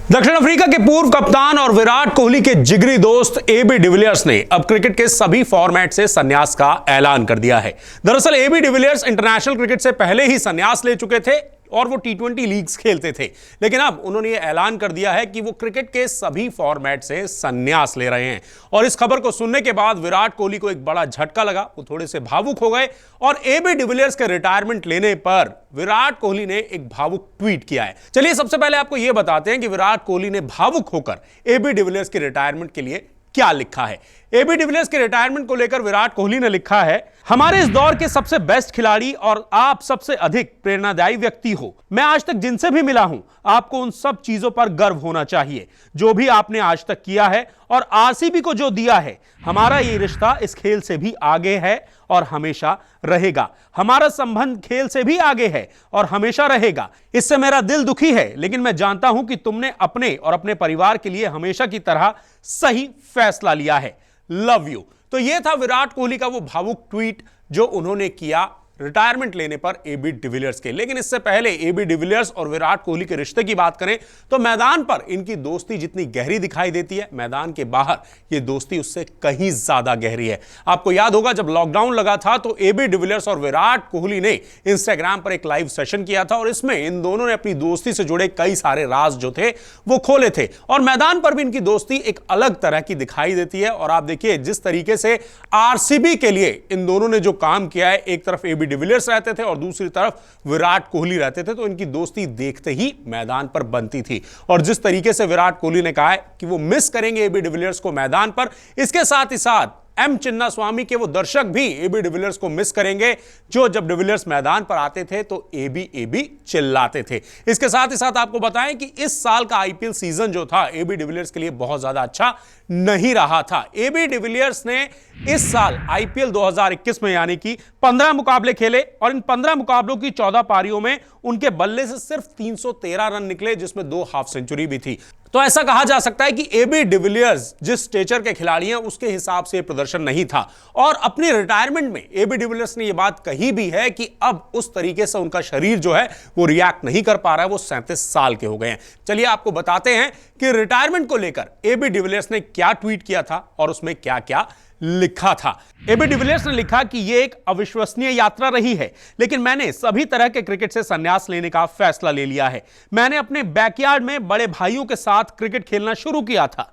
दक्षिण अफ्रीका के पूर्व कप्तान और विराट कोहली के जिगरी दोस्त एबी डिविलियर्स ने अब क्रिकेट के सभी फॉर्मेट से संन्यास का ऐलान कर दिया है। दरअसल एबी डिविलियर्स इंटरनेशनल क्रिकेट से पहले ही संन्यास ले चुके थे और वो टी20 लीग्स खेलते थे, लेकिन अब उन्होंने ये ऐलान कर दिया है कि वो क्रिकेट के सभी फॉर्मेट से संन्यास ले रहे हैं। और इस खबर को सुनने के बाद विराट कोहली को एक बड़ा झटका लगा, वो थोड़े से भावुक हो गए और एबी डिविलियर्स के रिटायरमेंट लेने पर विराट कोहली ने एक भावुक ट्वीट किया है। चलिए सबसे पहले आपको यह बताते हैं कि विराट कोहली ने भावुक होकर एबी डिविलियर्स के रिटायरमेंट के लिए क्या लिखा है। एबी डिविलियर्स के रिटायरमेंट को लेकर विराट कोहली ने लिखा है, हमारे इस दौर के सबसे बेस्ट खिलाड़ी और आप सबसे अधिक प्रेरणादायी व्यक्ति हो। मैं आज तक जिनसे भी मिला हूं, आपको उन सब चीजों पर गर्व होना चाहिए जो भी आपने आज तक किया है और आरसीबी को जो दिया है। हमारा ये रिश्ता इस खेल से भी आगे है और हमेशा रहेगा। हमारा संबंध खेल से भी आगे है और हमेशा रहेगा। इससे मेरा दिल दुखी है, लेकिन मैं जानता हूं कि तुमने अपने और अपने परिवार के लिए हमेशा की तरह सही फैसला लिया है। Love you. तो यह था विराट कोहली का वो भावुक ट्वीट जो उन्होंने किया रिटायरमेंट लेने पर एबी डिविलियर्स के। लेकिन इससे पहले एबी डिविलियर्स और विराट कोहली के रिश्ते की बात करें तो मैदान पर इनकी दोस्ती जितनी गहरी दिखाई देती है, मैदान के बाहर ये दोस्ती उससे कहीं ज्यादा गहरी है। आपको याद होगा जब लॉकडाउन लगा था तो एबी डिविलियर्स और विराट कोहली ने इंस्टाग्राम पर एक लाइव सेशन किया था और इसमें इन दोनों ने अपनी दोस्ती से जुड़े कई सारे राज जो थे वो खोले थे और मैदान पर भी इनकी दोस्ती एक अलग तरह की दिखाई देती है। और आप देखिए जिस तरीके से आरसीबी के लिए इन दोनों ने जो काम किया है, एक तरफ एबी डिविलियर्स रहते थे और दूसरी तरफ विराट कोहली रहते थे, तो इनकी दोस्ती देखते ही मैदान पर बनती थी। और जिस तरीके से विराट कोहली ने कहा है कि वो मिस करेंगे एबी डिविलियर्स को मैदान पर, इसके साथ ही साथ एम चिन्नास्वामी के वो दर्शक भी एबी डिविलियर्स को मिस करेंगे जो जब डिविलियर्स मैदान पर आते थे तो एबी एबी चिल्लाते थे। इसके साथ ही साथ आपको बताएं कि इस साल का आईपीएल सीजन जो था एबी डिविलियर्स के लिए बहुत ज्यादा अच्छा नहीं रहा था। एबी डिविलियर्स ने इस साल आईपीएल 2021 में यानी कि 15 मुकाबले खेले और इन 15 मुकाबलों की 14 पारियों में उनके बल्ले से सिर्फ 313 रन निकले, जिसमें 2 हाफ सेंचुरी भी थी। तो ऐसा कहा जा सकता है कि एबी डिविलियर्स जिस स्टेचर के खिलाड़ी हैं उसके हिसाब से प्रदर्शन नहीं था। और अपनी रिटायरमेंट में एबी डिविलियर्स ने यह बात कही भी है कि अब उस तरीके से उनका शरीर जो है वो रिएक्ट नहीं कर पा रहा है, वो 37 साल के हो गए हैं। चलिए आपको बताते हैं कि रिटायरमेंट को लेकर एबी डिविलियर्स ने क्या ट्वीट किया था और उसमें क्या क्या लिखा था। एबी डिविलियर्स ने लिखा कि यह एक अविश्वसनीय यात्रा रही है, लेकिन मैंने सभी तरह के क्रिकेट से संन्यास लेने का फैसला ले लिया है। मैंने अपने बैकयार्ड में बड़े भाइयों के साथ क्रिकेट खेलना शुरू किया था,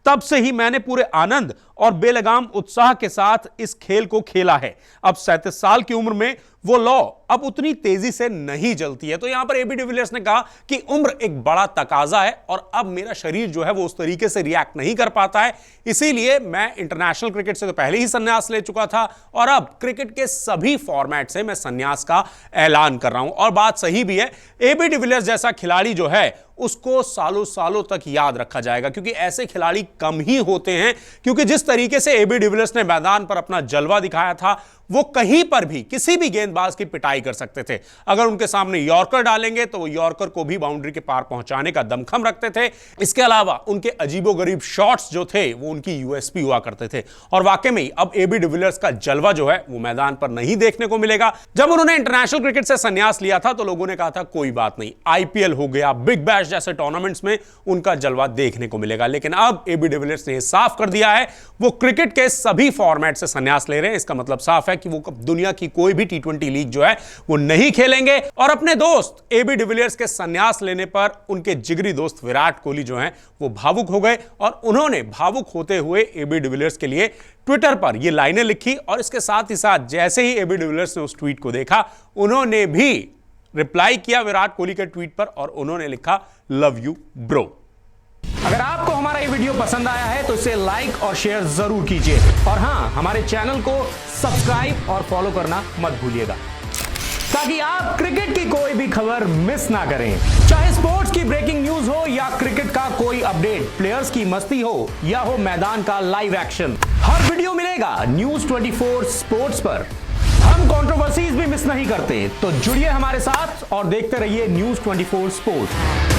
तब से ही मैंने पूरे आनंद और बेलगाम उत्साह के साथ इस खेल को खेला है। अब 37 साल की उम्र में वो लौ अब उतनी तेजी से नहीं जलती है। तो यहां पर एबी डिविलियर्स ने कहा कि उम्र एक बड़ा तकाजा है और अब मेरा शरीर जो है वो उस तरीके से रिएक्ट नहीं कर पाता है, इसीलिए मैं इंटरनेशनल क्रिकेट से तो पहले ही संन्यास ले चुका था और अब क्रिकेट के सभी फॉर्मेट से मैं संन्यास का ऐलान कर रहा हूं। और बात सही भी है, एबी डिविलियर्स जैसा खिलाड़ी जो है उसको सालों सालों तक याद रखा जाएगा, क्योंकि ऐसे खिलाड़ी कम ही होते हैं। क्योंकि जिस तरीके से एबी डिविलियर्स ने मैदान पर अपना जलवा दिखाया था, वो कहीं पर भी किसी भी गेंदबाज की पिटाई कर सकते थे। अगर उनके सामने यॉर्कर डालेंगे तो वो यॉर्कर को भी बाउंड्री के पार पहुंचाने का दमखम रखते थे। इसके अलावा उनके अजीबोगरीब शॉट्स जो थे वो उनकी यूएसपी हुआ करते थे। और वाकई में अब एबी डिविलियर्स का जलवा जो है वो मैदान पर नहीं देखने को मिलेगा। जब उन्होंने इंटरनेशनल क्रिकेट से संन्यास लिया था तो लोगों ने कहा था कोई बात नहीं, आईपीएल हो गया, बिग बैश जैसे टूर्नामेंट्स में उनका जलवा देखने को मिलेगा। लेकिन अब एबी डिविलियर्स ने साफ कर दिया है वो क्रिकेट के सभी फॉर्मेट से संन्यास ले रहे हैं। इसका मतलब साफ है कि वो दुनिया की कोई भी टी20 लीग जो है वो नहीं खेलेंगे। और अपने दोस्त एबी डिविलियर्स के संन्यास लेने पर उनके जिगरी दोस्त विराट कोहली जो हैं वो भावुक हो गए और उन्होंने भावुक होते हुए एबी डिविलियर्स के लिए ट्विटर पर ये लाइनें लिखी। और इसके साथ ही साथ जैसे ही एबी डिविलियर्स ने उस ट्वीट को देखा, उन्होंने भी रिप्लाई किया विराट कोहली के ट्वीट पर और उन्होंने लिखा, लव यू ब्रो। अगर आपको हमारा ये वीडियो पसंद आया है तो इसे लाइक और शेयर जरूर कीजिए और हां, हमारे चैनल को सब्सक्राइब और फॉलो करना मत भूलिएगा ताकि आप क्रिकेट की कोई भी खबर मिस ना करें। चाहे स्पोर्ट्स की ब्रेकिंग न्यूज हो या क्रिकेट का कोई अपडेट, प्लेयर्स की मस्ती हो या हो मैदान का लाइव एक्शन, हर वीडियो मिलेगा न्यूज 24 स्पोर्ट्स पर। हम कंट्रोवर्सीज भी मिस नहीं करते, तो जुड़िए हमारे साथ और देखते रहिए न्यूज 24 स्पोर्ट्स।